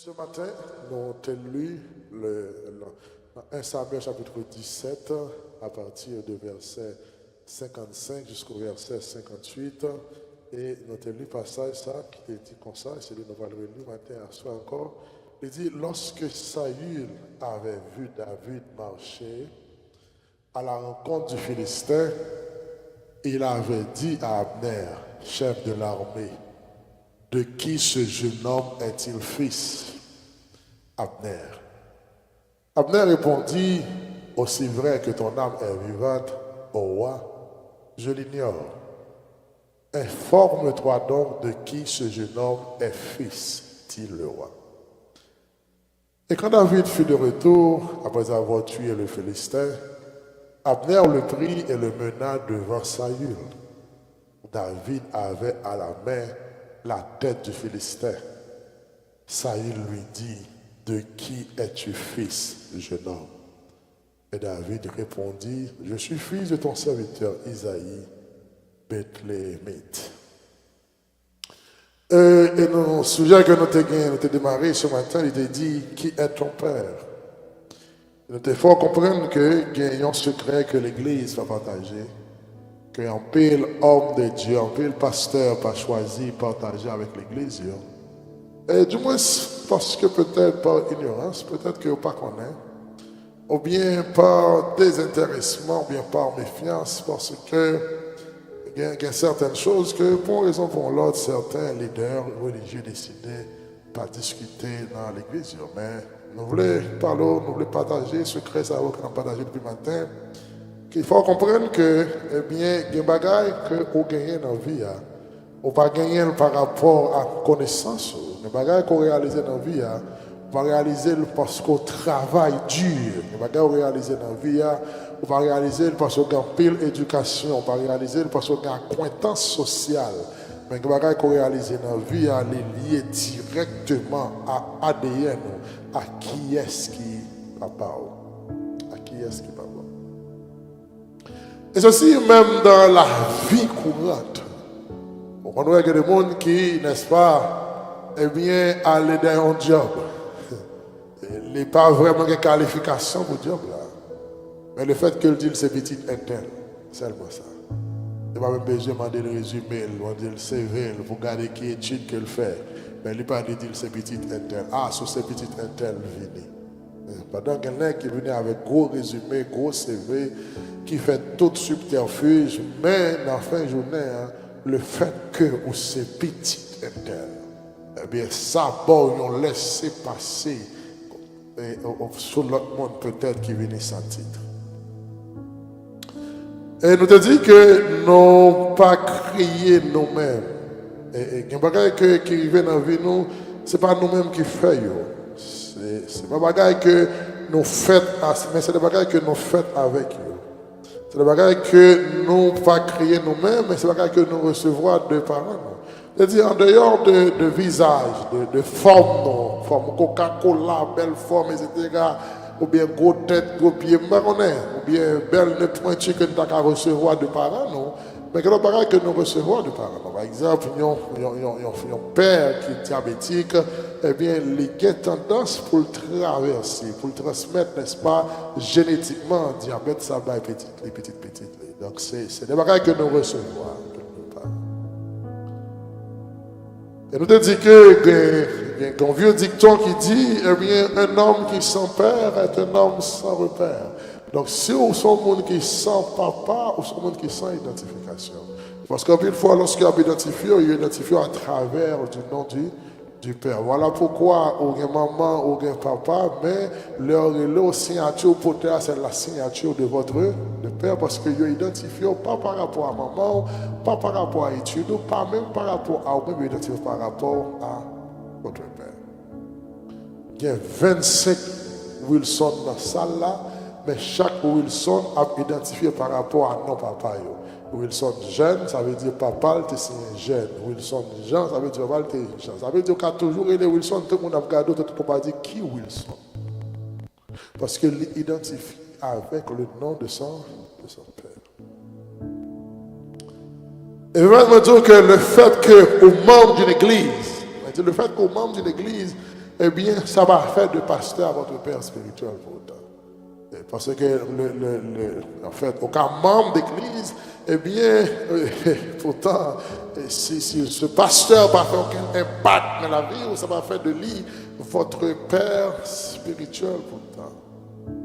Ce matin, nous avons lu dans 1 Samuel chapitre 17 à partir de verset 55 jusqu'au verset 58. Et nous avons lu le passage ça, qui est dit comme ça, et c'est lui nous allons le lire matin à soi encore. Il dit, lorsque Saül avait vu David marcher à la rencontre du Philistin, il avait dit à Abner, chef de l'armée, de qui ce jeune homme est-il fils? Abner. Abner répondit, aussi vrai que ton âme est vivante, ô roi, je l'ignore. Informe-toi donc de qui ce jeune homme est fils, dit le roi. Et quand David fut de retour, après avoir tué le Philistin, Abner le prit et le mena devant Saül. David avait à la main la tête du Philistin. Saül lui dit, de qui es-tu fils, jeune homme? Et David répondit, je suis fils de ton serviteur Isaïe, Bethléemite. Et nos sujets que nous avons démarré ce matin, il a dit, qui est ton père? Nous devons fort comprendre que y a un secret que l'Église va partager, qu'un pile homme de Dieu, un pile pasteur pas choisi partager avec l'Église. Et du moins parce que peut-être par ignorance, peut-être que vous ne connaissez pas, ou bien par désintéressement, ou bien par méfiance, parce que il y a certaines choses que, pour une raison ou pour l'autre, certains leaders religieux décidaient de pas discuter dans l'Église. Mais nous voulons parler, nous voulons partager ce secret ça qu'on a partagé depuis le matin. Il faut comprendre que, eh bien, il y a des bagages que vous gagnez dans la vie. Vous ne pas gagner par rapport à connaissance. Les bagages qu'on réalise dans la vie, vous ne réaliser parce qu'on travaille dur. Les bagages qu'on réalise dans la vie, on va réaliser parce qu'on a pile éducation, on va réaliser parce qu'on a acquaintance sociale. Mais les bagages qu'on réalise dans la vie, est lié directement à ADN, à qui est-ce qui papa. À qui est-ce qui papa. Et ceci même dans la vie courante. On voit qu'il y a des gens qui, n'est-ce pas, eh bien, aller dans un job. Il n'est pas vraiment de qualification pour le job là. Mais le fait qu'il dit c'est petit interne, seulement ça. Il n'a pas même besoin de demander le résumé, le CV, pour regarder qui étude qu'il fait. Mais il n'a pas dit c'est petit interne. Ah, sur ces petites internes, vini. Pendant quelqu'un qui vient avec gros résumé, gros CV, qui fait tout subterfuge, mais dans la fin de journée, le fait que vous c'est petit interne, eh bien ça, bon, on laisse passer sur l'autre monde peut-être qui vient sans titre. Et nous te dit que nous pas créer nous-mêmes. Et il y a des choses qui arrivent dans la vie, ce n'est pas nous-mêmes qui faisons. Ce n'est pas des choses que nous faisons, mais c'est des choses que nous faisons avec eux. C'est des bagages que nous ne pas créer nous-mêmes, mais c'est des bagages que nous recevons de parents. C'est-à-dire en dehors de visage, de forme, forme Coca-Cola, belle forme, etc., ou bien gros tête, gros pied marronné, ou bien belle nez pointue que nous avons recevoir de parents, mais que les bagages que nous recevons de parents. Par exemple, un père qui est diabétique, eh bien, il a tendance pour le traverser, pour le transmettre, n'est-ce pas, génétiquement, diabète, ça va les petites. Donc, c'est des bagages que nous recevons. Et nous te dit que, il y a un vieux dicton qui dit, eh bien, un homme qui sans père est un homme sans repère. Donc, si vous êtes un monde qui sans papa, ou un monde qui sans identification. Parce qu'une fois, lorsqu'il y a identifié, il identifie à travers du nom du père. Voilà pourquoi, il y a maman, il y a papa, mais leur signature pour terre, c'est la signature de votre père, parce que vous identifiez pas par rapport à maman, pas par rapport à études, pas même par rapport à vous, mais identifiez par rapport à votre père. Il y a 25 Wilson dans la salle là, mais chaque Wilson a identifié par rapport à nos papas. Wilson jeune, ça veut dire papa, c'est un jeune. Wilson Jean, ça veut dire papa, c'est Jean. Ça veut dire qu'il y a toujours les Wilson, tout le monde a regardé, tout le monde a dit qui Wilson. Parce qu'il l'identifie avec le nom de son père. Et vraiment dire que le fait qu'au membre d'une église, le fait qu'au membre d'une église, eh bien, ça va faire de pasteur à votre père spirituel pour autant. Parce que, en fait, aucun membre d'église, eh bien, pourtant, si ce pasteur va faire aucun impact dans la vie, ça va faire de lui votre père spirituel pourtant.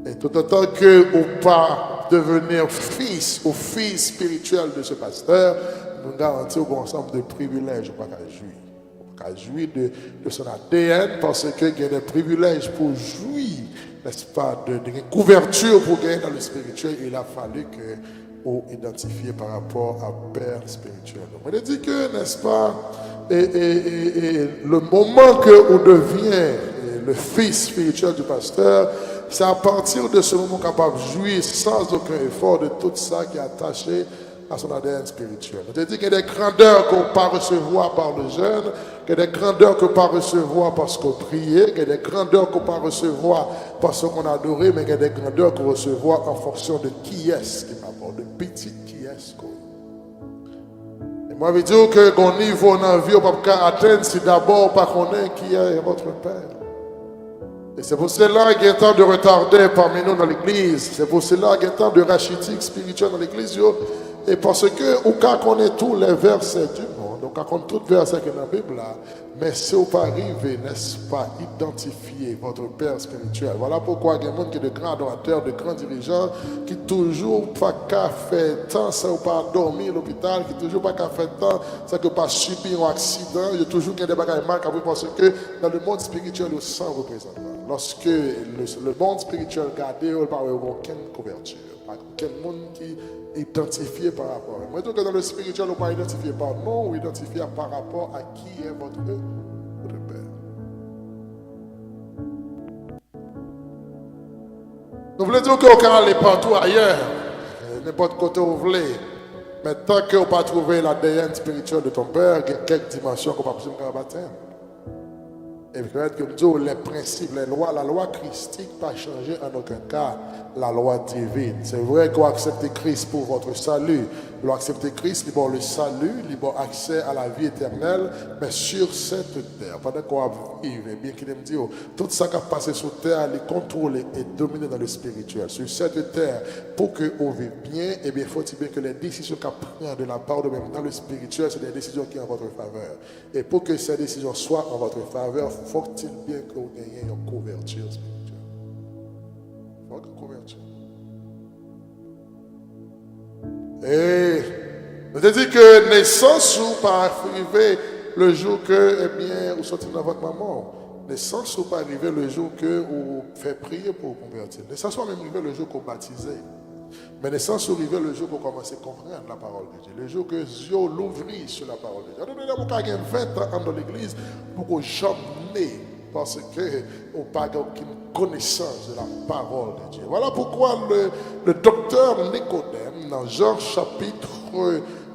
Et tout autant que vous pas devenir fils ou fille spirituel de ce pasteur, nous garantissons un ensemble de privilèges pour pas jouir. Pour jouir de son ADN parce qu'il y a des privilèges pour jouir, n'est-ce pas, de couverture pour gagner dans le spirituel. Il a fallu que vous identifiez par rapport à père spirituel. On dit que, n'est-ce pas, et le moment que vous devenez le fils spirituel du pasteur, c'est à partir de ce moment capable de jouir sans aucun effort de tout ça qui est attaché à son ADN spirituel. On te dit qu'il y a des grandeurs qu'on ne peut pas recevoir par le jeûne, qu'il y a des grandeurs qu'on ne peut pas recevoir parce qu'on priait, qu'il y a des grandeurs qu'on ne peut pas recevoir parce qu'on adorait, mais qu'il y a des grandeurs qu'on recevoir en fonction de qui est-ce qui m'apporte, de petit qui est-ce qu'on. Et moi, je dis que mon niveau dans la vie, on ne peut pas atteindre si d'abord pas connaître qui est votre Père. Et c'est pour cela qu'il y a tant de retardés parmi nous dans l'église. C'est pour cela qu'il y a tant de rachitiques spirituels dans l'église. Et parce que, au cas qu'on ait tous les versets du monde, au cas qu'on ait tous les versets qui sont dans la Bible, là, mais si vous pas arrivé, n'est-ce pas, identifier votre Père spirituel. Voilà pourquoi il y a des gens qui sont de grands adorateurs, de grands dirigeants, qui toujours pas qu'à faire temps sans pas dormir à l'hôpital, qui toujours pas qu'à faire temps sans que pas subir un accident. Il y a toujours des bagages mal parce que dans le monde spirituel, le sang représente. Lorsque le monde spirituel gardé, il n'y a aucune couverture. Aucun monde qui est identifié par rapport à. Moi, donc dans le spirituel, on ne peut pas identifier par nom ou identifier par rapport à qui est votre Père. Nous voulons dire qu'on peut aller partout ailleurs, n'importe côté où vous voulez. Mais tant que vous n'avez pas trouvé l'ADN spirituel de ton Père, il y a quelques dimensions qu'on ne peut pas baptême. Et peut-être que nous les principes, les lois, la loi christique n'a pas changé en aucun cas la loi divine. C'est vrai qu'on accepte Christ pour votre salut. Vous acceptez Christ, il y a le salut, il y a accès à la vie éternelle, mais sur cette terre. Pendant qu'on vit, bien qu'il me dise, tout ça qui a passé sur terre, il est contrôlé et dominé dans le spirituel. Sur cette terre, pour que vous viviez bien, eh bien, faut-il bien que les décisions qu'on prend de la part de même dans le spirituel, c'est des décisions qui sont en votre faveur. Et pour que ces décisions soient en votre faveur, faut-il bien que vous ayez une couverture spirituelle. Il faut une couverture. Et je te dis que naissance ou pas arriver le jour que, eh bien, vous sortez dans votre maman. Naissance ou pas arriver le jour que vous faites prier pour vous convertir. Naissance ou même arriver le jour que vous baptisez. Mais naissance ou arriver le jour que vous commencez à comprendre la parole de Dieu. Le jour que Dieu l'ouvrit sur la parole de Dieu. Nous avons 20 ans dans l'église pour que jamais, parce que on n'a pas aucune connaissance de la parole de Dieu. Voilà pourquoi le docteur Nicodème, dans Jean chapitre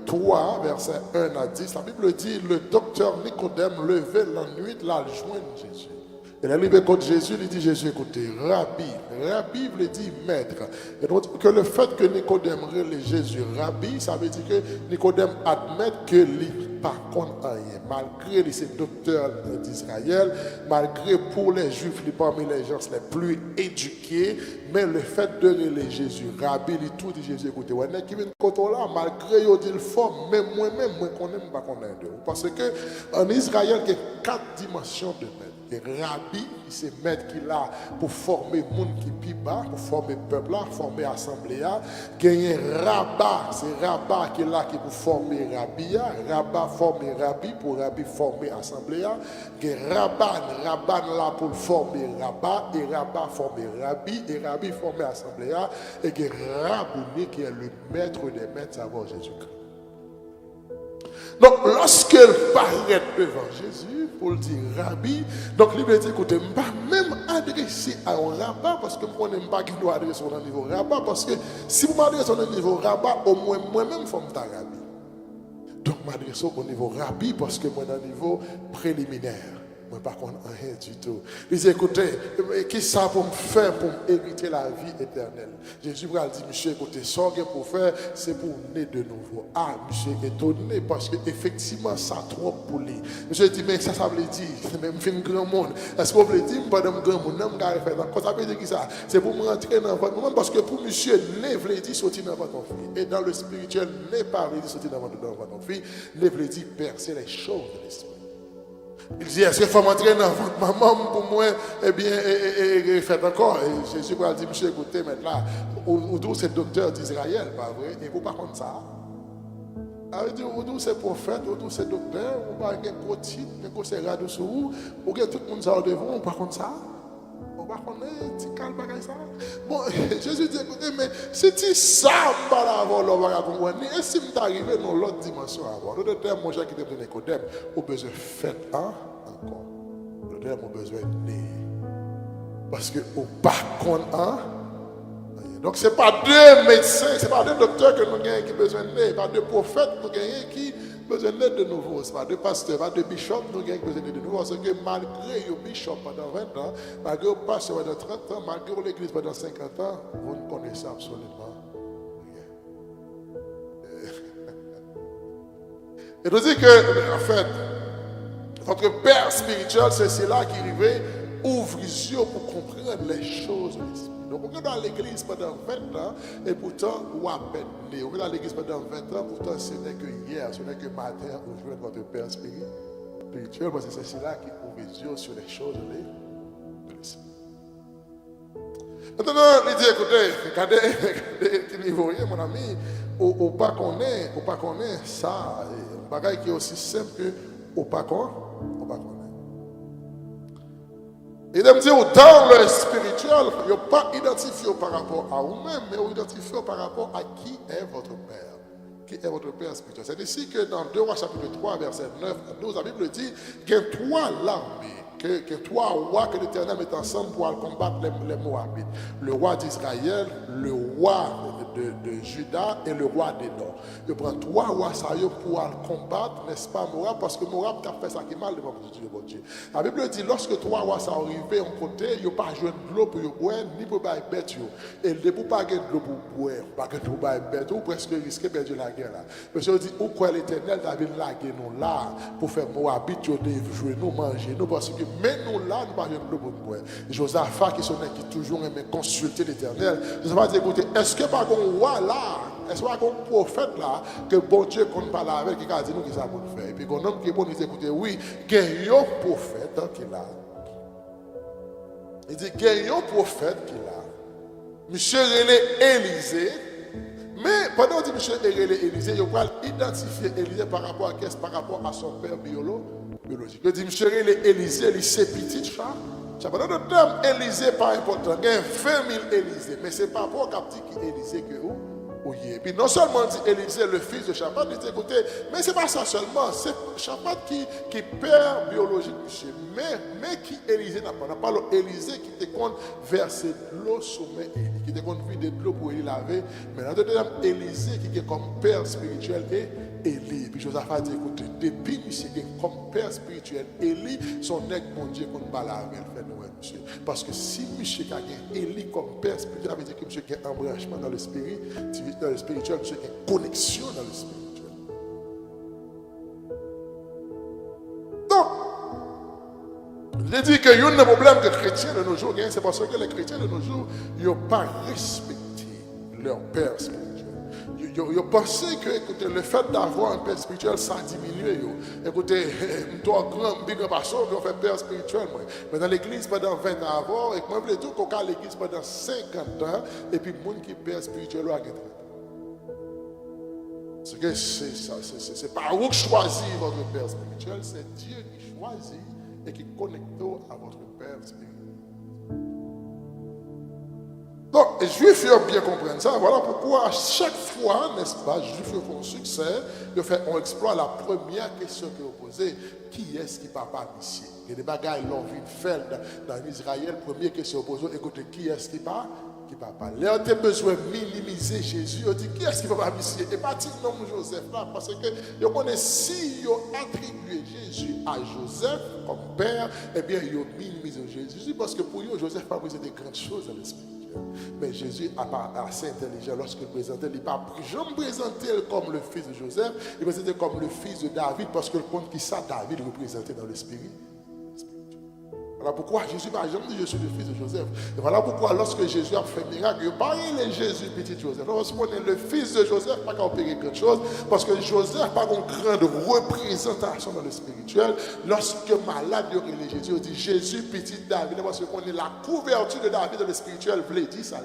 3, verset 1 à 10, la Bible dit, le docteur Nicodème levait la nuit, la joindre Jésus. Il est arrivé contre Jésus, il dit Jésus, écoutez, Rabbi, Rabbi veut dire maître. Et donc, que le fait que Nicodème relève Jésus Rabbi, ça veut dire que Nicodème admet que lui par contre rien. Malgré ces docteurs d'Israël, malgré pour les Juifs, parmi les gens les plus éduqués, mais le fait de relayer Jésus Rabbi, il tout dit Jésus, écoutez, on est qui vient de côté là, malgré il dit le fort, mais moi-même, moi je ne connais pas qu'on est de. Parce que en Israël, il y a 4 dimensions de maître. Et Rabbi, c'est maître qui est là pour former le monde qui est plus bas, pour former le peuple là, former l'assemblée là. Il y a Rabat, c'est Rabat qui est là qui pour former Rabbi. Rabat former Rabbi, pour Rabbi former l'assemblée là. Il y a Rabban là pour former Rabat, et Rabat former Rabbi, et Rabbi former l'assemblée là. Et il y a Rabouni qui est le maître des maîtres avant Jésus-Christ. Donc, lorsqu'elle paraît devant Jésus, pour le dire Rabbi, donc il veut dire, écoutez, je ne vais pas même adresser à un rabbin, parce que je n'aime pas qu'il doit adresser au niveau rabbin, parce que si vous m'adressez au niveau rabbin, au moins moi-même, il faut me faire Rabbi. Donc, je m'adresse au niveau Rabbi, parce que moi, au niveau préliminaire. Moi, par contre, rien du tout. Il dit, écoutez, qui ça pour me faire pour hériter la vie éternelle? Jésus a dit, monsieur, écoutez, ce que pour faire, c'est pour naître de nouveau. Ah, monsieur est étonné parce qu'effectivement, ça trop pour lui. Monsieur dit, mais ça veut dire, c'est même un grand monde. Est-ce que vous voulez dire, pas de grand monde, non, quand ça veut dire qui ça? C'est pour me rentrer dans votre monde parce que pour monsieur, ne voulait dire sortir dans votre fille. Et dans le spirituel, ne pas voulait dire sortir dans votre fille, ne voulait dire percer les choses de l'esprit. Il dit, est-ce qu'il faut m'entrer dans votre maman pour moi? Eh bien, et faites encore. Et Jésus a dit, monsieur, écoutez, maintenant, où c'est docteur d'Israël, pas vrai? Et vous, par contre, ça. Alors, où c'est prophète, où c'est docteur, ou pas un gros titre, un gros serra dessous, ou bien tout le monde ça devant, ou par contre, ça. Par contre, tu calmes pas ça. Bon, Jésus dit, écoutez, mais si tu sais pas l'avoir, l'on va comprendre. Et si tu arrives dans l'autre dimension avant, l'autre terme, mon cher qui te donne Nicodème, au besoin fait un encore. L'autre terme, au besoin né. Parce que au pas contre un. Donc, ce n'est pas deux médecins, ce n'est pas deux docteurs que nous avons qui ont besoin de né, pas deux prophètes que nous avons qui ont besoin de de nouveau. Ce n'est pas deux pasteurs, pas deux bishops que nous avons besoin de nouveau. Parce que malgré les bishops pendant 20 ans, malgré les pasteurs pendant 30 ans, malgré l'église pendant 50 ans, vous ne connaissez absolument rien. Et nous dit que, en fait, votre père spirituel, c'est celui-là qui arrive, ouvre les yeux pour comprendre les choses de l'esprit. Donc, on est dans l'église pendant 20 ans, et pourtant, on a peine né. On est dans l'église pendant 20 ans, pourtant, ce n'est que hier, ce n'est que matin, on joue votre père spirituel, parce que c'est celui-là qui ouvre les yeux sur les choses de l'esprit. Maintenant, il dit, écoutez, regardez quel niveau il est, mon ami, au pas qu'on est, ça, un bagage qui est aussi simple que au pas qu'on est. Et de me dire, dans le spirituel, il n'y a pas identifié par rapport à vous-même, mais vous identifié par rapport à qui est votre Père. Qui est votre Père spirituel. C'est ici que dans 2 Rois chapitre 3, verset 9 à 12, la Bible dit qu'il y a 3 l'armée, que 3 rois que l'Éternel met ensemble pour combattre les Moabites. Le roi d'Israël, le roi de Juda et le roi d'Édom. Il prend 3 rois sérieux pour combattre, n'est-ce pas, Moab, parce que Moab a fait ça qui est mal devant Dieu. La Bible dit, lorsque 3 rois sont arrivés en côté, ils n'ont pas joué de l'eau pour boire, ni pour boire bête. Et ne pour pas gagner de l'eau pour boire, pas gagner de l'eau pour boire bête, ou presque risquer de perdre la guerre là. Monsieur dit, où quoi l'Éternel David lagué nous là, pour faire Moabite, jouer nous, manger nous, parce que mais nous là, nous pas de l'eau pour boire. Josaphat, qui toujours aimé consulter l'Éternel, Josaphat dit, écoutez, est-ce que par contre, roi là, est-ce qu'il y a un prophète là, que bon Dieu qu'on parle avec, qui a dit nous qui ça pour faire. Et puis qu'on homme qui est bon, il dit, écoutez, oui, il y a un prophète qui est là. Il dit, il y a un prophète qui est là. Monsieur René Élisée, mais pendant que monsieur René Élisée, il va identifier Élisée par rapport à son père biologique. Il dit, monsieur René Élisée, il c'est petit chat. Pendant le terme Élisée, pas important, il y a 20 000 Élisée, mais ce n'est pas pour capter qui est Élisée que vous. Et puis non seulement dit Élisée, le fils de Shaphat, il dit écoutez, mais ce n'est pas ça seulement, c'est Shaphat qui père biologique, monsieur, mais qui Élisée n'a pas l'Élisée qui te compte verser de l'eau sommet Élie, qui te compte vider de l'eau pour Élie laver, mais dans le deuxième Élisée qui est comme père spirituel et Élie. Puis Josaphat dit écoutez, depuis monsieur qui est comme père spirituel, Élie, son nec mon Dieu qu'on va laver, monsieur. Parce que si monsieur a Élie comme père spirituel, ça veut dire que monsieur a un branchement dans le spirituel, monsieur a une connexion dans le spirituel. Donc, je dis qu'il y a un problème que les chrétiens de nos jours, c'est parce que les chrétiens de nos jours, ils n'ont pas respecté leur père spirituel. Ils pensaient que écoutez, le fait d'avoir un père spirituel, ça diminue. Écoutez, toi, grand pasteur, on fait père spirituel. Mais dans l'église, pendant 20 ans avant, et moi, je veux dire qu'on a l'église pendant 50 ans, et puis le monde qui est père spirituel, a 30 ans. C'est pas vous qui choisissez votre père spirituel, c'est Dieu qui choisit et qui connecte à votre père spirituel. Donc, les Juifs ont bien compris ça. Voilà pourquoi à chaque fois, n'est-ce pas, les Juifs font succès, on explore la première question qu'ils ont posée. Qui est-ce qui va pas ici? Il y a des bagailles l'ont vu faire dans Israël. Première question posée, écoutez, qui est-ce qui va qui ne parle pas. Là, tu as besoin de minimiser Jésus. On dit, qui est-ce qui va pas misser? Et pas le nom de Joseph là, parce que vous connaissez, si vous attribuez Jésus à Joseph comme père, eh bien, vous minimisez Jésus, parce que pour vous, Joseph n'a pas besoin de grandes choses dans l'esprit. Mais Jésus n'est pas assez intelligent lorsqu'il présente. Il n'est pas jamais présenté comme le fils de Joseph, il présenté comme le fils de David, parce que le compte qui ça, David représenté dans l'esprit. Voilà pourquoi Jésus n'a jamais dit je suis le fils de Joseph. Et voilà pourquoi lorsque Jésus a fait miracle, il parle de Jésus, petit Joseph. Lorsqu'on est le fils de Joseph, pas qu'à opérer quelque chose, parce que Joseph n'a pas une grande représentation dans le spirituel. Lorsque malade, il y aurait Jésus, il dit Jésus, petit David, parce qu'on est la couverture de David dans le spirituel, vous dit ça.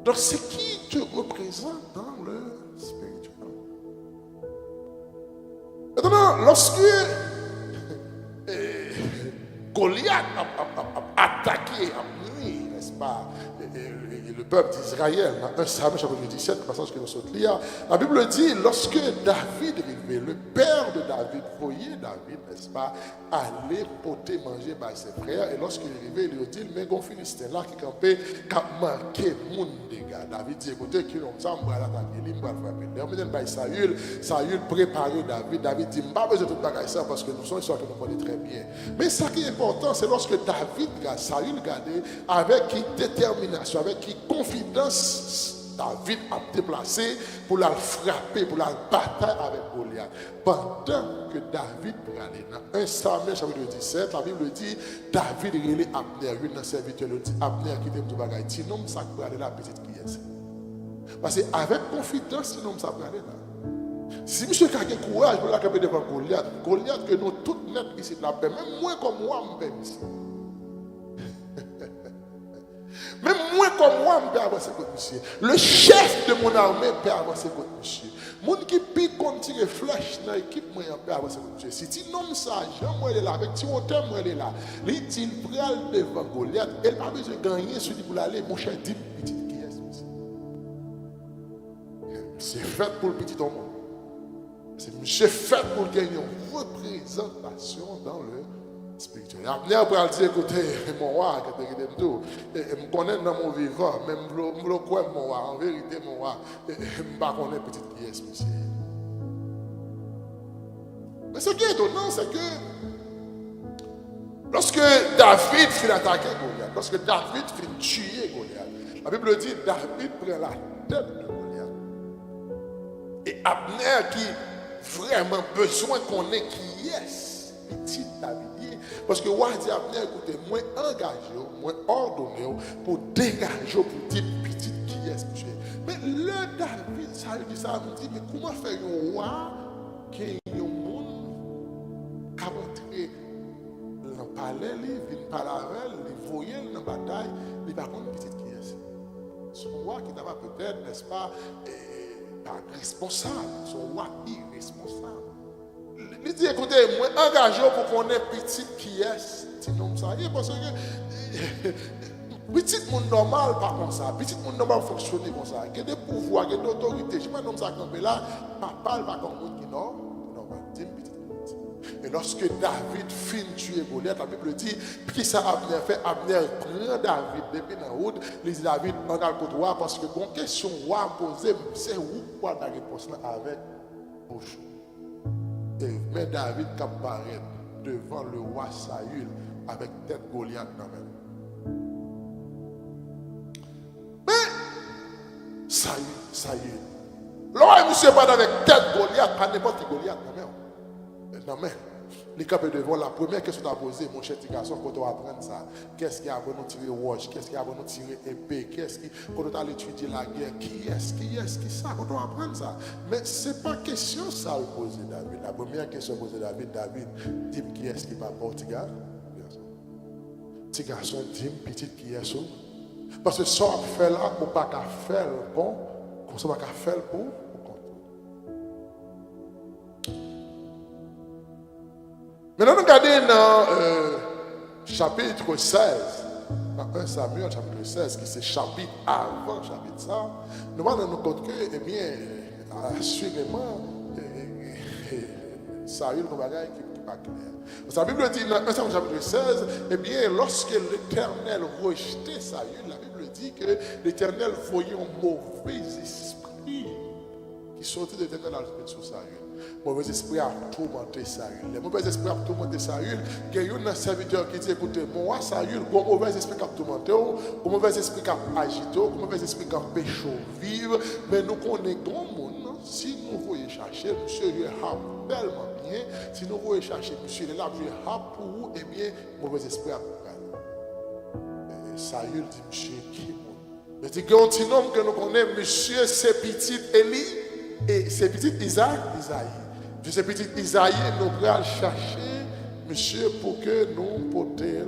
Donc c'est qui te représente dans le spirituel. Maintenant, lorsque Goliath a attaqué, a nuit, n'est-ce pas, et le peuple d'Israël, dans 1 Samuel chapitre 17, le passage que nous sommes lire, la Bible dit, lorsque David arrivait, le père de David, voyait David, n'est-ce pas, aller porter manger par ses frères, et lorsqu'il arrivait, il lui dit, mais un Philistin là qui campait, qui a manqué mon dégât. David dit, écoutez, qui l'on s'en va l'attaquer, il va frapper. Saül préparait David. David dit, je n'ai pas besoin de tout bagaille ça parce que nous sommes sûrs que nous connaissons très bien. Mais ce qui est important, c'est lorsque David, Saül regardait avec qui détermination, avec qui confidence David a déplacé pour la frapper, pour la bataille avec Goliath. Pendant que David allait dans 1 Samuel chapitre 17, la Bible dit, David relait Abner, une serviteur, il dit, Abner qui t'aime tout bagaille, sinon ça peut aller la petite qui est. Parce qu'avec confidence, sinon ça peut aller là. Si monsieur a un courage pour la camper devant Goliath, Goliath que nous toutes net ici, la paix, même moins comme moi, je paie ici. Même moi comme moi, je peux avancer contre monsieur. Le chef de mon armée peut avancer contre monsieur. Mon qui pique contre tirer flèche dans l'équipe, moi, je peux avancer contre monsieur. Si tu nommes ça, Jean, est là, avec Timothée, moi, il est là. Il dit, il prend devant Goliath, il n'a pas besoin de gagner celui pour l'aller, mon cher, dit, petit qui est monsieur. C'est fait pour le petit homme. C'est monsieur fait pour gagner une représentation dans le spirituel. Abner après dire écoutez, mon roi, je me connais dans mon vivant, même je le crois mon roi, en vérité mon roi, je ne sais pas qu'on est petite pièce, monsieur. Mais ce qui est étonnant, c'est que lorsque David fit attaquer Goliath, lorsque David fit tuer Goliath, la Bible dit David prend la tête de Goliath. Et Abner qui vraiment besoin qu'on ait qui est petit David. Parce que moi, dit Abner, écoutez, moi engagé, moi ordonné pour dégager, pour dire petit qui est monsieur. Mais le David, ça dit ça, me dit, mais comment faire un roi qui est un monde qui a rentré dans le palais, il vient parler avec, il voyait dans la bataille, il va prendre petit qui est. Son roi qui n'avait peut-être, n'est-ce pas, pas responsable, son roi irresponsable. Il dit, écoutez, moi, engagé pour qu'on ait petit qui est, sinon ça y est, parce que petit monde normal, pas comme ça, petit monde normal fonctionner comme ça, il y a des pouvoirs, il y a des autorités, je ne sais pas ça camper là, papa, pas comme monde qui est normal, et lorsque David finit de tuer Goliath, la Bible dit, qui ça Abner fait, Abner prend David depuis la route, il dit David, on a le côté roi, parce que bon question roi posée, c'est où quoi la réponse là avec bouche. Et mais David qui apparaît devant le roi Saül avec tête Goliath dans la main. Mais Saül. L'homme monsieur pas avec tête Goliath, pas n'importe qui Goliath dans la main. Les capés devant la première question que tu as posée, mon cher petit garçon, quand tu vas apprendre ça, qu'est-ce qu'il y a pour nous tirer roche, qu'est-ce qu'il y a pour nous tirer épée, qu'est-ce qui, quand tu as étudié la guerre, qui est-ce, ça, quand tu vas apprendre ça. Mais ce n'est pas question ça à poser David. La première question posée David, dis-moi qui est-ce qui va Portugal? Petit garçon, dis-moi petit qui est ça. Parce que ça on fait là, on ne peut pas faire bon, comme ça on ne peut pas faire pour. Maintenant, nous regardons dans chapitre 16, dans 1 Samuel, chapitre 16, qui c'est chapitre avant chapitre ça, nous allons nous rendre compte que, eh bien, assurément, Saül, comme bagaille, qui pas clair. La Bible dit dans 1 Samuel chapitre 16, eh bien, lorsque l'Éternel rejetait Saül, la Bible dit que l'Éternel voyait un mauvais esprit qui sortait de l'Éternel sur Saül. Le mauvais esprit a tourmenté Saül. Le mauvais esprit a tourmenté Saül. Il y a un serviteur qui dit, écoutez, moi, Saül, le mauvais esprit qui a tourmenté, le mauvais esprit qui a agité, le mauvais esprit qui a empêché vivre. Mais nous connaissons grand monde. Si nous voulons chercher, monsieur, il est tellement bien. Si nous voulons chercher, monsieur, il est là, il est pour vous, eh bien, le mauvais esprit a Saül dit, monsieur, qui est il dit, il y a un petit homme que nous connaissons, monsieur, c'est petit Élie. Et c'est petit Isaïe. Je sais petit Isaïe, nous allons chercher, monsieur, pour que nous portions.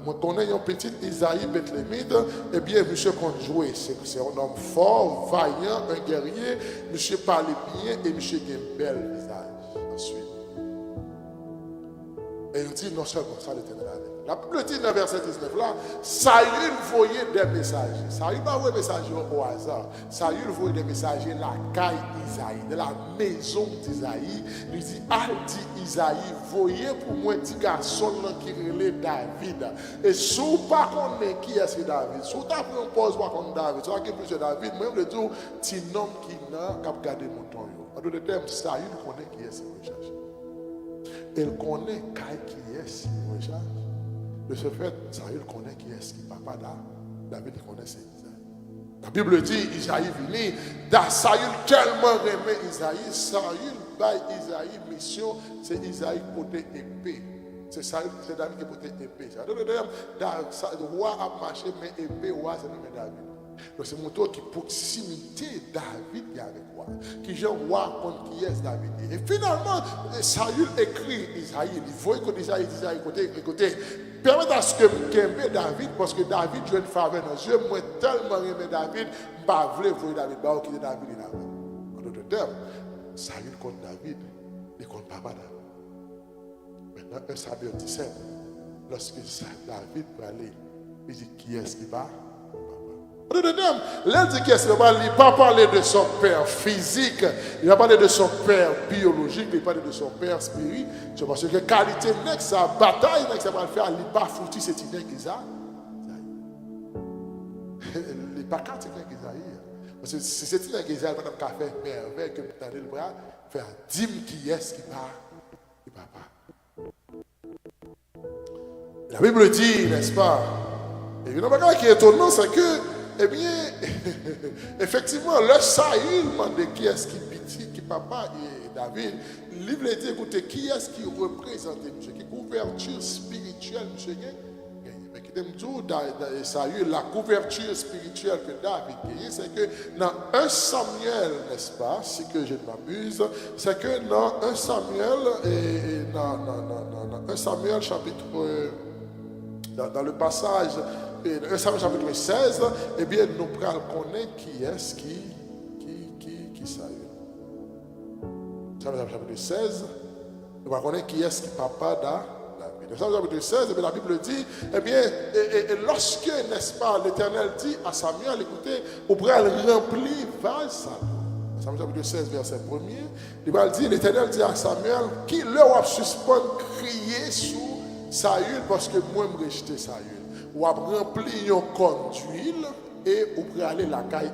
Moi, connais un petit Isaïe Bethlémite, eh bien, monsieur, qu'on jouer, c'est un homme fort, vaillant, un guerrier. Monsieur parle bien et monsieur a un bel visage. Ensuite. Et il dit non seulement ça, l'Éternel avec. La Bible dit dans le verset 19 là, Saül voyait des messagers. Saül n'a pas envoyé des messagers au hasard. Saül voyait des messagers la caille Isaïe, de la maison d'Isaïe. Il dit, dit Isaïe, voyez pour moi petit garçon qui relait David. Et si vous ne connaissez pas qui est David, si vous avez pris un pause pour connaître David, si vous avez pris David, moi je veux dire, c'est un homme qui n'a qu'à garder mon temps. En d'autres termes, Saül connaît qui est ce que recherche. Il connaît qui est ce qu'il recherche. De ce fait, Saül connaît qui est ce qui papa là. David connaît c'est Isaïe. La Bible dit, Isaïe vini, Saül tellement aimé Isaïe, Saül baille Isaïe mission, c'est Isaïe côté épée. C'est Saül, c'est David qui portait épée. Le roi a marché, mais épée, roi, c'est nommé David. Donc c'est mon tour qui proximité David avec roi. Qui j'ai roi contre qui est David. Et finalement, Saül écrit Isaïe. Il voit que Isaïe, écoutez, permettez à ce que j'aime David, parce que David, je une faveur dans les yeux. Moi, tellement aimé David, je ne pas voir David, je ne David là. En d'autres termes, Saül contre David, et contre papa David. Maintenant, 1 Samuel 17, lorsque David peut aller, il dit qui est-ce qui va? L'un dit qu'il ne va pas parler de son père physique, il va parler de son père biologique, il va parler de son père spirituel. Parce que la qualité de sa bataille, ça va le faire, il n'est pas foutu, c'est une Isaïe. Il n'est pas quand c'est une Isaïe. Parce que si c'est une Isaïe, il va faire merveille, que vous tendez le bras, faire dîme qui est-ce qui va, il ne va pas. La Bible dit, n'est-ce pas? Et une chose qui est étonnant, c'est que eh bien, effectivement, le Saül demande qui est-ce qui petit, qui papa et David. Le livre dit, écoutez, qui est-ce qui représente monsieur, qui couverture spirituelle, monsieur mais qui t'aime tout, Saül, la couverture spirituelle que David gagne, c'est que dans 1 Samuel, n'est-ce pas, si que je ne m'abuse, c'est que dans 1 Samuel, dans 1 Samuel chapitre, dans le passage, 1 Samuel chapitre 16, eh bien, nous prenons connaître qui est-ce qui Saül. Samuel chapitre 16, nous prenons connaître qui est-ce qui papa David. Samuel chapitre 16, eh bien, la Bible dit, eh bien, et lorsque, n'est-ce pas, l'Éternel dit à Samuel, écoutez, vous pourrez remplir vase Samuel chapitre 16, verset 1er, il va dire, l'Éternel dit à Samuel, qui leur a suspendu crier sous Saül parce que moi, je rejeté Saül. Ou a rempli un corps d'huile et ou pour aller la caille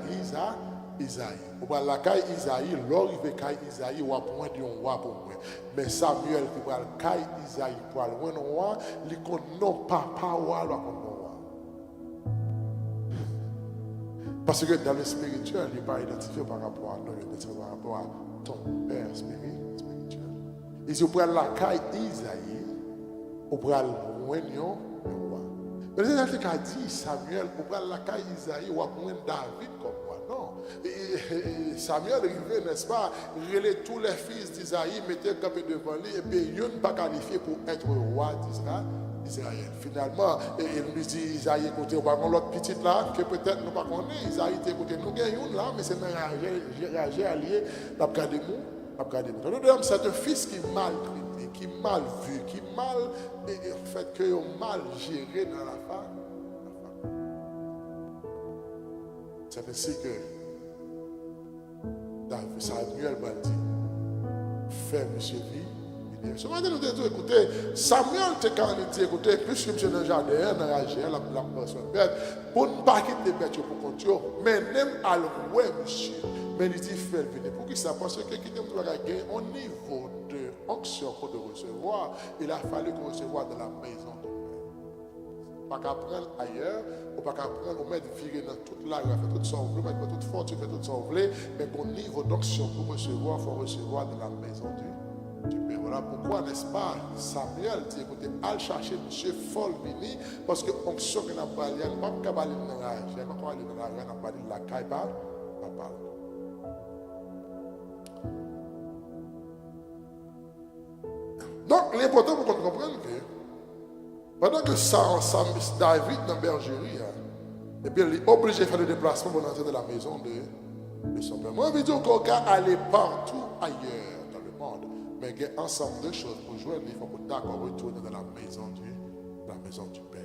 Isaïe. Ou pour la caille Isaïe, l'orive caille Isaïe, ou a point de un roi pour moi. Mais Samuel qui va la caille Isaïe pour aller un roi, il compte non papa roi, il compte non roi. Parce que dans le spirituel, il n'est pas identifié par rapport à nous, il est identifié par rapport à ton père spirituel. Il dit, pour la caille Isaïe, ou pour aller loin de roi. Mais c'est ce qu'a dit Samuel, pour prendre la caille Isaïe ou apprendre David comme moi. Non. Et Samuel arrivait, n'est-ce pas, relait tous les fils d'Isaïe, mettait campé devant lui, et puis il n'est pas qualifié pour être roi d'Israël. Finalement, il nous dit, Isaïe, écoutez, on va prendre l'autre petite là, que peut-être nous ne connaissons pas. Isaïe, écoutez, nous gagnons là, mais c'est un rager allié, n'a pas gardé nous. C'est un fils qui est mal traité, qui est mal vu, qui est mal, et en fait, qui est mal géré dans la femme. C'est ainsi que Samuel m'a dit, fais monsieur vie, bien. Ce matin, nous avons dit, écoutez, Samuel te quand il dit, écoutez, puisque monsieur dans le jardin, dans la gère, la personne bête, pour ne pas quitter les bêtes pour continuer, mais même à l'oué, monsieur, mais il dit, fais le venir. Pour qui ça? Parce que qui nous doit gagner au niveau de onction pour de recevoir, il a fallu qu'on recevoir dans la maison de Père. Pas qu'à prendre ailleurs, ou pas qu'à prendre, ou mettre virer dans toute la rue, faire tout son volet, mettre toute fortune, faire tout son volet, mais qu'au niveau d'onction pour recevoir, il faut recevoir dans la maison du Père. Voilà pourquoi, n'est-ce pas, Samuel dit, écoutez, allez chercher monsieur Folvini, parce que l'onction qu'il n'a pas, il n'y a pas qu'à aller dans la rue, il n'y a pas qu'à aller dans la rue, il n'y a pas de la caille, pas. Donc, l'important pour qu'on comprenne que pendant que David dans la bergerie, et puis il est obligé de faire le déplacement pour entrer dans la maison de son père. Moi, je veux dire qu'on peut aller partout ailleurs dans le monde, mais il y a un ensemble de choses pour jouer, il faut qu'on d'accord retourner dans la maison du Père.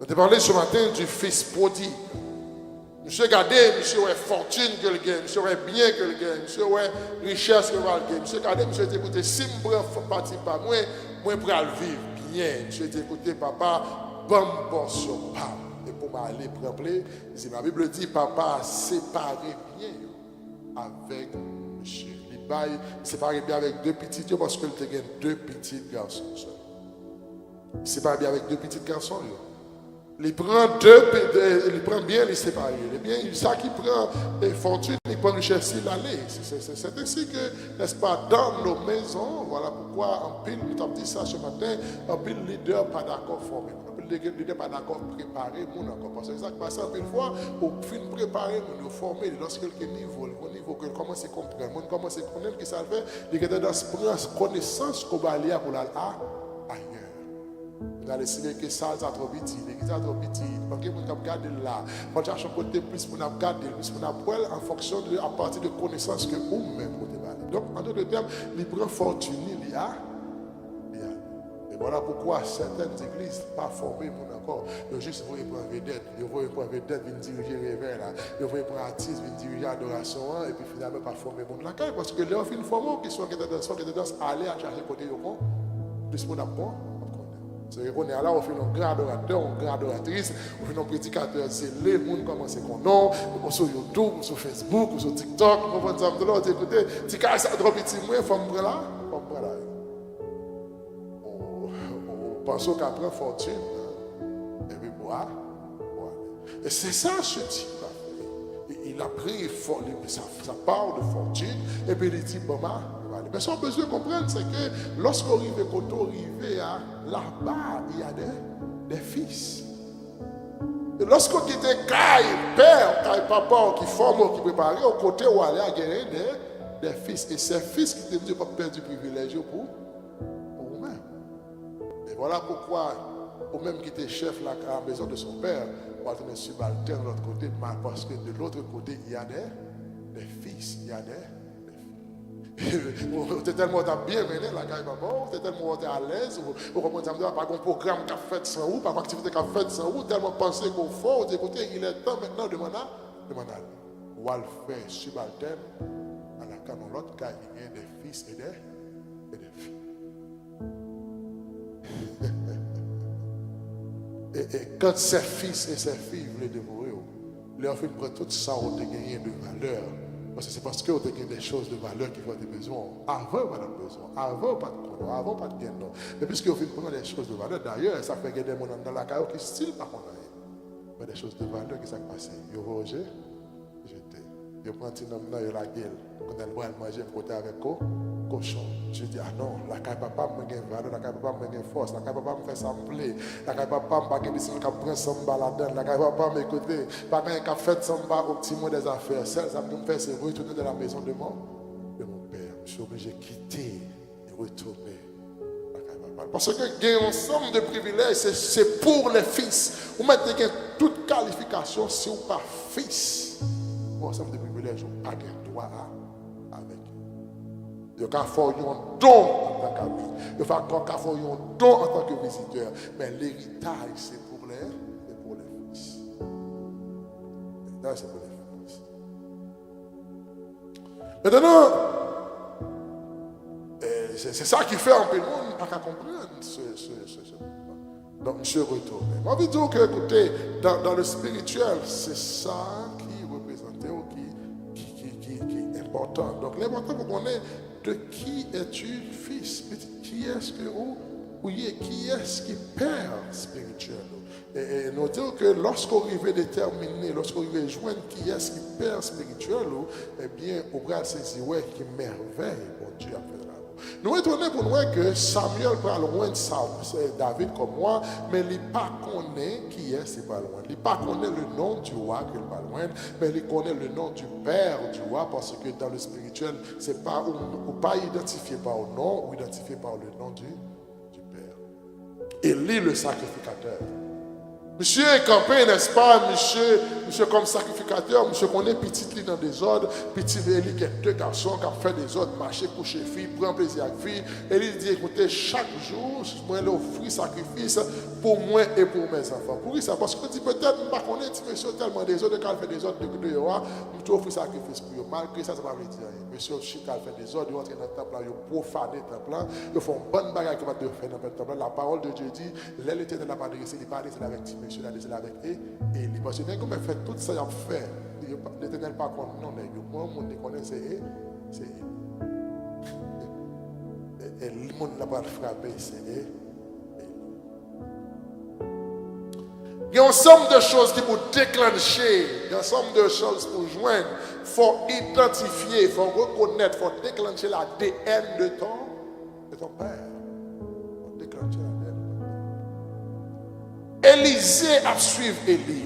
On a parlé ce matin du fils prodigue. Monsieur regardez, monsieur ouais fortune que le gagne, monsieur ouais bien que le gagne, monsieur ouais richesse que le gagne. Monsieur regardez, monsieur dit écoutez, si je prends parti par moi, moi pour le vivre bien. Monsieur dit écoutez, papa, bonne portion, pas. Et pour m'aller prendre, la Bible dit, papa a séparé bien avec monsieur. Il séparé bien avec deux petits dieux parce qu'il a deux petits garçons. Il séparé bien avec deux petits garçons. Il prend il prend bien les séparer. Ça qui prend fortune, il prend richesse, il allait. C'est ainsi que, n'est-ce pas, dans nos maisons, voilà pourquoi en pile, nous avons dit ça ce matin, en pile leader pas d'accord formé. En pile leader pas d'accord préparé, mon encore. Parce que ça qui passe en pile fois, au fin préparer, nous former, lorsque quel niveau, au niveau que commence à comprendre, on commence à connaître qui ça fait, il y a dans cette connaissance qu'on va aller pour aller ailleurs. Vous allez essayer que ça, ça trop petit, l'église trop petit. Donc, vous avez gardé là. Quand tu as un côté plus, vous avez gardé, plus vous avez en fonction de, à partir de connaissances que vous-même vous avez. Donc, en d'autres termes, les prend fortune, il y a. Et voilà pourquoi certaines églises pas formées encore. Ils juste vont prendre vedette, ils vont prendre vedette, ils vont diriger réveil là, ils vont prendre artiste, ils vont diriger adoration et puis finalement pas former monde là. Parce que leur fin formation qui sont dans aller à chercher côté de bon, plus mon bon. C'est qu'on est là, on fait un grand adorateur, une grande adoratrice, on fait un prédicateur zélé, le monde commence à connaître, sur YouTube, sur Facebook, sur TikTok, on va dire, écoutez, si ça trop petit, moi, il faut me prendre là, on pense qu'à prendre fortune, et puis boire. Et c'est ça ce type là. Il a pris sa part de fortune, et puis il dit, bon, mais ce qu'on a besoin de comprendre, c'est que lorsqu'on arrive, quand on arrive là-bas, il y a des fils. Et lorsqu'on quitte père, papa, qui forme, qui prépare, au côté où aller à gagner des fils. Et ces fils qui ne pas perdre du privilège pour vous-même. Et voilà pourquoi, ou même qui était chef là, à la maison de son père, on va tenir subalterne de l'autre côté, parce que de l'autre côté, il y a des fils, il y a des. Tu es tellement bien mené, la caille papa, tu es tellement à l'aise, ou comment ça me dit, pas un programme qui a fait sans vous, pas une activité qui a fait sans vous, tellement pensé qu'on faut, écoutez, il est temps maintenant de demander, ou à le faire subalterne, à la canon l'autre, car il y a des fils et des filles. Et quand ces fils et ces filles voulaient dévorer, leur film prend tout ça, on a gagné de valeur. Parce que c'est parce qu'on a des choses de valeur qui vont avoir besoin. Avant, pas de besoin. Avant, pas de chrono. Avant, pas de gain. Mais puisqu'on fait prendre des choses de valeur, d'ailleurs, ça fait gagner des gens dans la carrière qui style par contre. Mais des choses de valeur qui s'est passé. Ils vont jeter. Ils prennent un homme dans la gueule. Quand elle va manger, côté avec cochon. Je dis, ah non, la caille papa me gagne valeur, la caille papa me gagne force, la caille papa me fait sembler, la caille papa me gagne des signes qui prend samba là-dedans, la caille papa m'écoute, pas gagne qui fait samba au petit mot des affaires. Celle ça me fait, c'est retourner dans la maison de mon père. Je suis obligé de quitter et retourner. Parce que il y a un ensemble de privilèges, c'est pour les fils. Vous mettez toute qualification si vous n'êtes pas fils. Un ensemble de privilèges, vous n'avez pas droit avec eux. Il y a un don en tant qu'ami. Il y a un don en tant que visiteur. Mais l'héritage, c'est pour les fils. L'héritage, c'est pour les fils. Maintenant, c'est ça qui fait un peu le monde pas comprendre donc, monsieur retourne. Moi, je veux dire que, écoutez, dans le spirituel, c'est ça qui représente ou qui est important. Donc, l'important pour qu'on ait de qui es-tu fils, qui est-ce que qui est-ce qui père spirituel. Et nous disons que lorsqu'on arrive déterminer, lorsqu'on arrive joindre qui est-ce qui père spirituel, eh bien, on va saisir qui merveille, bon Dieu a fait là. Nous étonnons pour nous que Samuel parle loin de ça, c'est David comme moi, mais il ne pas connaît qui est, c'est pas loin. Il ne pas connaît le nom du roi, qu'il pas loin, mais il connaît le nom du père du roi, parce que dans le spirituel, c'est pas ou pas identifié par le nom, ou identifié par le nom du père. Élie le sacrificateur. Monsieur est campé, n'est-ce pas? Monsieur comme sacrificateur, monsieur connaît petit lit dans des ordres, petit Élie qui a 2 garçons qui ont fait des ordres, marcher, coucher fille, prendre plaisir avec fille. Élie dit, écoutez, chaque jour, moi, je offrir sacrifice pour moi et pour mes enfants. Pour ça, parce que dit peut-être, je ne connais pas monsieur tellement des ordres, quand il fait des ordres de roi, je offrir sacrifice pour eux. Malgré ça, ça ne va pas dire rien. Monsieur, quand il fait des ordres, il entre dans le temple, il profane le temple, il fait une bonne bagarre qui va te faire dans le temple. La parole de Dieu dit, l'Éternel n'a pas adressé, il n'a pas adressé avec Timothy. Monsieur l'a décidé avec Élie. Parce que même comme il fait tout ça, il a fait. L'Éternel pas contre non, mais moi, mon connaît, c'est Élie. Et le monde n'a pas frappé, c'est Élie. Il y a un ensemble de choses qui pour déclencher, il y a un ensemble de choses pour joindre. Il faut identifier, il faut reconnaître, il faut déclencher l'ADN de ton père. Il faut déclencher l'ADN. Élisée a suivi Élie.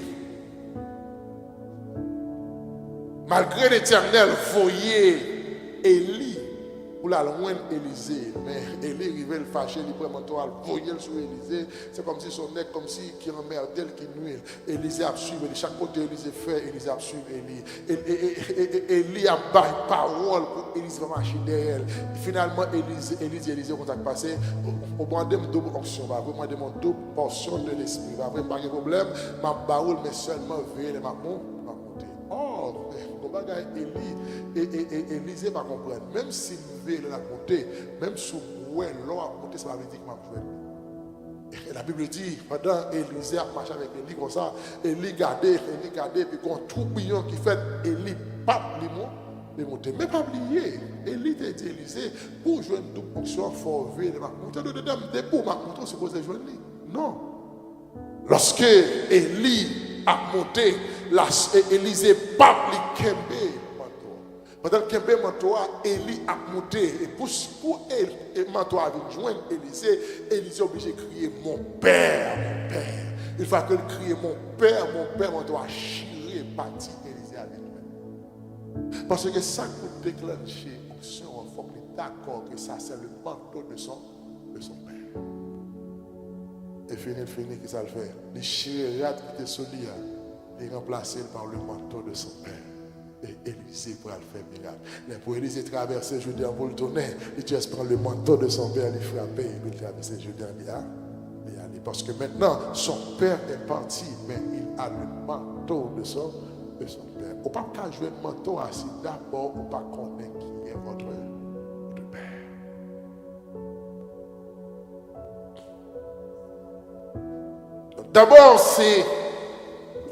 Malgré l'Éternel, voyez Élie pour la loin Élisée. Mais Élie arrivait le fâché, il prend manteau, il voyait sur Élisée. C'est comme si son nez, comme si qui emmerdait, qui nuit. Élisée a suivi, chaque côté Élisée fait, Élisée a suivi Élie. Élie a bâti parole pour Élisée va marcher derrière elle. Finalement, Élisée, quand ça passé, au moins de double onction, au moins de double portion de l'esprit. Pas de problème, ma baoule, mais seulement veille ma monter. Oh, Élisée va comprendre. Même si vous voulez la monter, même si vous voulez l'eau à monter, ça va dire que je vais. Et la Bible dit, pendant Élisée a marché avec Élie comme ça, Élie gardait, puis quand tourbillon qui fait, Élie pas les monter. Mais pas oublier, Élie t'a dit Élisée, pour jouer une double fonction, il faut veiller ma monter. Debout, ma monter, c'est supposé jouer Élie. Non. Lorsque Élie a monté, Élisée pas li kembe manteau. Pendant que kembe manteau, Élie a monté. Et pour manteau a joindre Élisée est obligé de crier mon père, mon père. Il faut qu'il crie mon père, manteau a chiré, parti Élisée avec lui. Parce que ça peut déclencher l'action, il faut qu'il est d'accord que ça c'est le manteau de son père. Et fini, qui ça le fait? Les chirades qui étaient solides, il est remplacé par le manteau de son père. Et Élisée pourra le faire miracle. Mais pour Élisée traverser Jourdain pour le tourner, il juste prend le manteau de son père, il frappe et il traverse Jourdain. Parce que maintenant, son père est parti, mais il a le manteau de son père. On ne peut pas jouer le manteau assis d'abord, on ne peut pas connaître qui est votre père. D'abord, c'est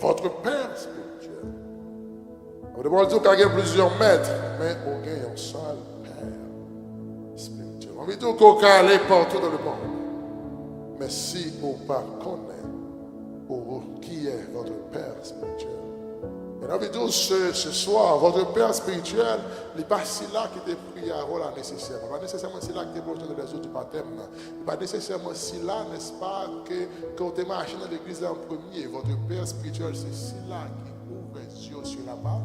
votre père spirituel. On demande dire qu'il y a plusieurs maîtres, mais on a un seul père spirituel. On dit qu'on peut aller partout dans le monde. Mais si on ne connaît pas qui est votre père spirituel. Et on dit ce soir, votre père spirituel, il n'est pas si là qui te prie à rôle nécessairement. Pas nécessairement si là qui te pose dans les autres baptêmes. Pas nécessairement si là, n'est-ce pas, que quand tu marches dans l'église en premier, votre père spirituel, c'est si là qui ouvre les yeux sur la bas.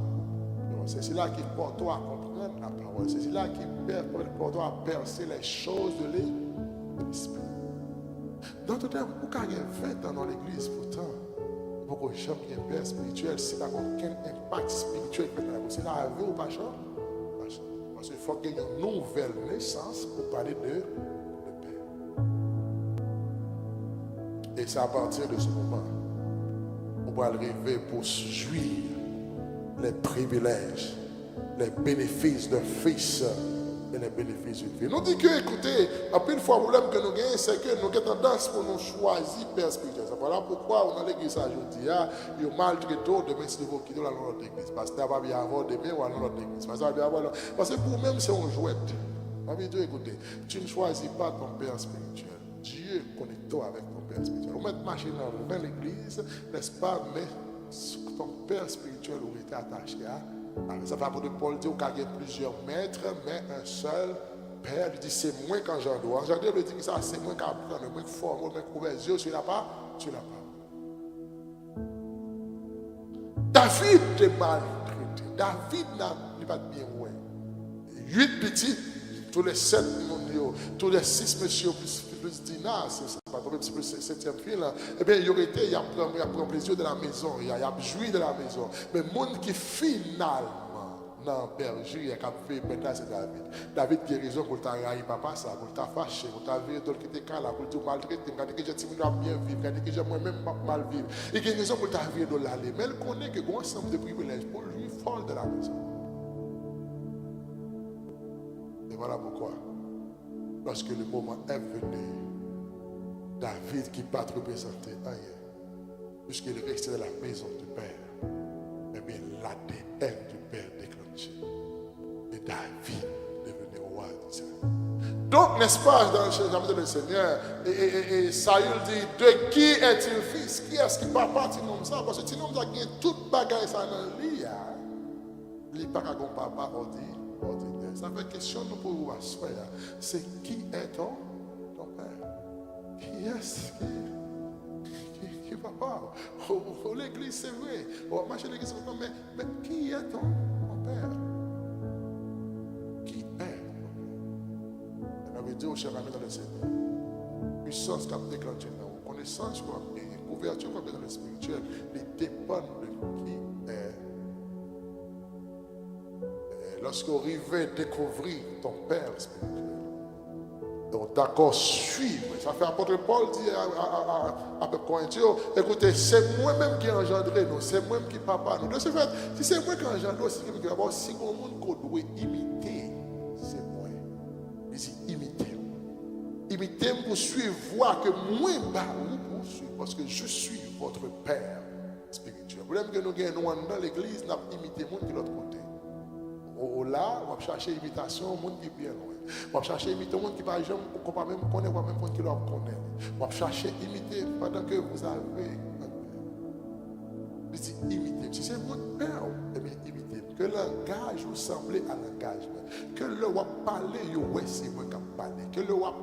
C'est si là qui porte toi à comprendre la parole. C'est si là qui porte toi à percer les choses de l'esprit. Dans tout temps, pourquoi il y a 20 ans dans l'église pourtant? Pourquoi jamais un père spirituel, s'il n'a aucun impact spirituel, c'est la vie ou pas cher? Parce qu'il faut qu'il y ait une nouvelle naissance pour parler de père. Et c'est à partir de ce moment qu'on va arriver pour jouir les privilèges, les bénéfices d'un fils et les bénéfices d'une vie. Nous dit que, écoutez, après une fois, le problème que nous gagnons, c'est que nous avons tendance pour nous choisir père spirituel. C'est voilà pourquoi on a l'église aujourd'hui, il y a maltraité demain si vous quittez dans notre église. Parce que ça va bien avoir demain ou dans notre église. Parce que pour même c'est un jouet. Ça veut dire, écoutez, tu ne choisis pas ton père spirituel. Dieu connecte-toi avec ton père spirituel. On met machine dans l'église, n'est-ce pas, mais ton père spirituel aurait été attaché à. Ça fait apôtre Paul dit qu'il y a plusieurs maîtres, mais un seul père. Il dit c'est moi quand j'en dois. J'en dois dire que ça, c'est moi qui apprends, moi qui forme, moi qui ouvre les yeux. Tu l'as pas, tu l'as pas. David est maltraité. David n'a pas bien ouais. 8 petits, tous les 7 tous les 6 messieurs plus Dina, c'est pas trop même si plus 7e fille là, eh bien il aurait été, il a pris plaisir de la maison, il a joui de la maison. Mais le monde qui finalement dans le berger, il a fait maintenant c'est David. David qui a raison pour t'a raillé papa ça, pour t'a fâché, pour t'a viré dans le qui était là, pour te maltraiter, quand que j'ai dit bien vivre, quand que j'ai moi-même mal vivre. Il a raison pour t'a viré dans l'aller. Mais il connaît que un ensemble de privilèges pour lui folle de la maison. Et voilà pourquoi. Lorsque le moment est venu, David qui pas représenté rien, puisqu'il restait dans la maison du Père, eh bien l'ADN du Père déclenché. Et David devenait roi d'Israël. Donc, n'est-ce pas, dans le chapitre du Seigneur, et Saül dit, de qui est-il fils? Qui est-ce qui papa tu nommes ça? Parce que tu nommes ça qui est toute bagaille ça dans lui. Il n'est pas qu'un papa ordinaire. Ça fait question nous pour vous asseoir. C'est qui est ton père? Qui est-ce qui papa? Oh, l'église c'est vrai. Oh, marcher l'église c'est vrai. Mais qui est ton père? Qui est? On avait dit au cher ami dans le Seigneur. Puissance qui a déclenché dans vous. Connaissance quoi. Et couverture quoi dans le spirituel. Les dépend de qui est. Lorsqu'on arrive à découvrir ton père spirituel, donc d'accord, suivre. Ça fait apôtre Paul dit à Corinthiens, écoutez, c'est moi-même qui ai engendré nous, c'est moi-même qui papa nous. De ce fait, si c'est moi qui ai engendré, c'est qui d'abord, si on monde qu'on doit imiter, c'est moi. Il dit imiter. Imiter pour suivre, voir que moi, vous poursuivre, parce que je suis votre père spirituel. Vous voulez que nous gagnons dans l'église, nous avons imité le monde de l'autre côté. Là, on va chercher imitation au monde qui est bien loin. On va chercher imitation au monde qui va jamais même connaître, même monde qui leur connaît. On va chercher imiter pendant que vous avez un père. Mais si imiter, si c'est votre père, eh bien imitez. Que le langage vous semble à l'engagement. Que le wap parler, c'est moi qui parler. Que le wap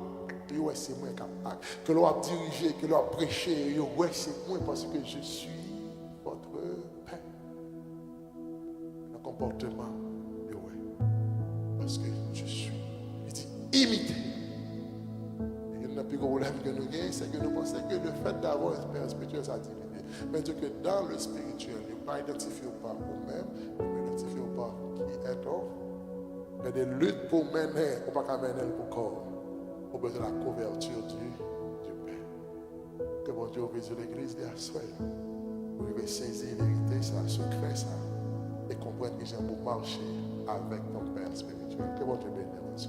c'est moi qui parler. Que le wap diriger, que le wap prêcher, c'est moi parce que je suis votre père. Le comportement. Parce que je suis. Il dit imiter. Et le plus gros problème que nous avons, c'est que nous pensons que le fait d'avoir un père spirituel, ça divinité. Mais Dieu que dans le spirituel, il ne pas identifier pas vous-même, il ne identifier pas qui est on. Mais des luttes pour mener, on ne peut pas mener pour corps. On a besoin de la couverture du Père. Que mon Dieu bénisse l'église et à soi. Vous devez saisir la vérité, ça, secret, ça. Et comprendre que j'ai un beau marcher avec ton Père spirituel. Que bon Dieu bénisse.